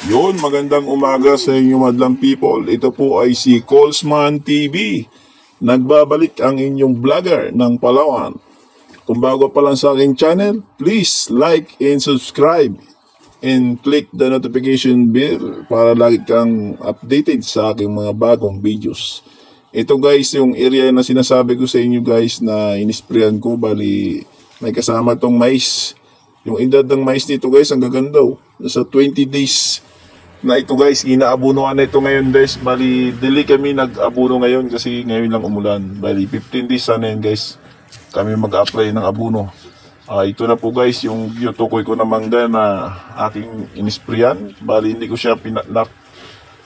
Yun, magandang umaga sa inyo madlang people. Ito po ay si Colesman TV. Nagbabalik ang inyong vlogger ng Palawan. Kung bago pa lang sa aking channel, please like and subscribe and click the notification bell para lagi kang updated sa aking mga bagong videos. Ito guys, yung area na sinasabi ko sa inyo guys na inisprayan ko, bali may kasama tong mais. Yung edad ng mais nito guys, ang gaganda oh. Nasa 20 days na ito guys, inaabunuan na ito ngayon guys. Bali, dili kami nag-abuno ngayon kasi ngayon lang umulan. Bali, 15 days sana yun guys, kami mag-apply ng abuno. Ito na po guys, yung yutukoy ko na mangga na aking inisprayan. Bali, hindi ko siya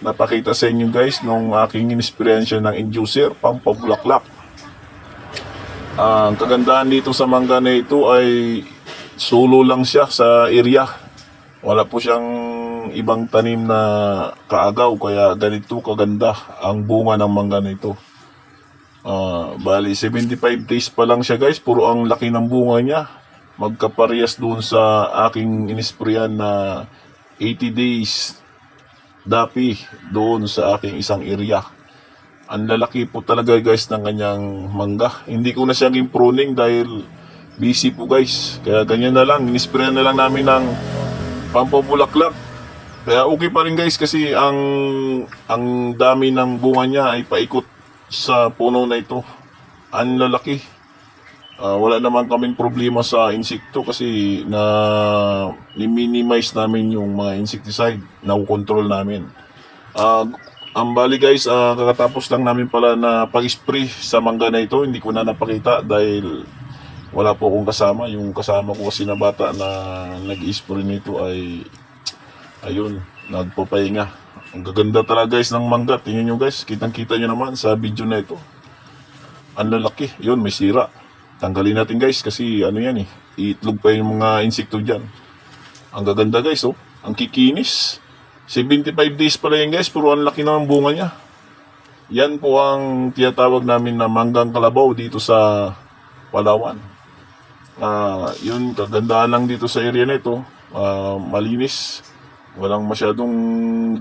napakita sa inyo guys nung aking inisprayan siya ng inducer, pampabulaklak. Ang kagandahan dito sa mangga na ito ay solo lang siya sa area. Wala po siyang ibang tanim na kaagaw, kaya ganito kaganda ang bunga ng mangga na ito. Bali 75 days pa lang siya guys, puro ang laki ng bunga niya. Magkaparehas doon sa aking inisprayan na 80 days dapi doon sa aking isang area. Ang lalaki po talaga guys ng kanyang mangga. Hindi ko na siya naging pruning dahil busy po guys, kaya ganyan na lang, inisprayan na lang namin ng pampabulaklak. Kaya okay pa rin guys kasi ang dami ng bunga niya ay paikot sa puno na ito. Ang lalaki. Wala naman kaming problema sa insekto kasi ni-minimize namin yung mga insecticide na control namin. Ang bali guys, kakatapos lang namin pala na pag-spray sa mangga na ito. Hindi ko na napakita dahil wala po akong kasama. Yung kasama ko kasi na bata na nag-spray nito ay ayun, nagpapahinga. Ang gaganda talaga guys ng mangga. Tingnan nyo guys, kitang-kita nyo naman sa video na ito. Ang lalaki, yun, may sira. Tanggalin natin guys kasi ano yan iitlog pa yung mga insekto dyan. Ang gaganda guys oh, ang kikinis. 75 days pala yan guys, pero ang laki na ng bunga niya. Yan po ang tiyatawag namin na manggang kalabaw dito sa Palawan. Yun, kagandahan lang dito sa area na ito, malinis. Walang masyadong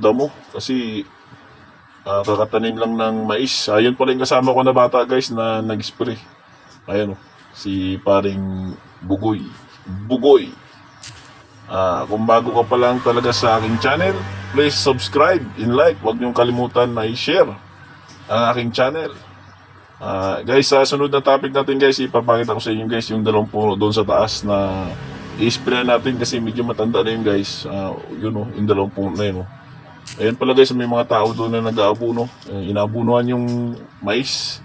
damo kasi kakatanim lang ng mais. Ayun pala yung kasama ko na bata guys na nag-spray. Ayan si paring Bugoy. Kung bago ka pa lang talaga sa aking channel, please subscribe and like. Huwag niyong kalimutan na i-share ang aking channel. Guys, sa sunod na topic natin guys, ipapakita ko sa inyo guys yung dalawang puno doon sa taas na i-spray natin kasi medyo matanda na yun guys. Yun yung dalawang puno na yun Ayan pala guys, may mga tao doon na nag-aabuno. Inaabunuhan yung mais.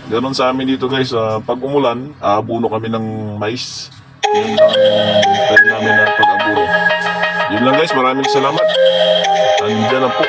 Ganon sa amin dito guys. Pag umulan, aabuno kami ng mais. Yun ang time namin na pag-abuno. Yun lang guys, maraming salamat. Andiyan lang po.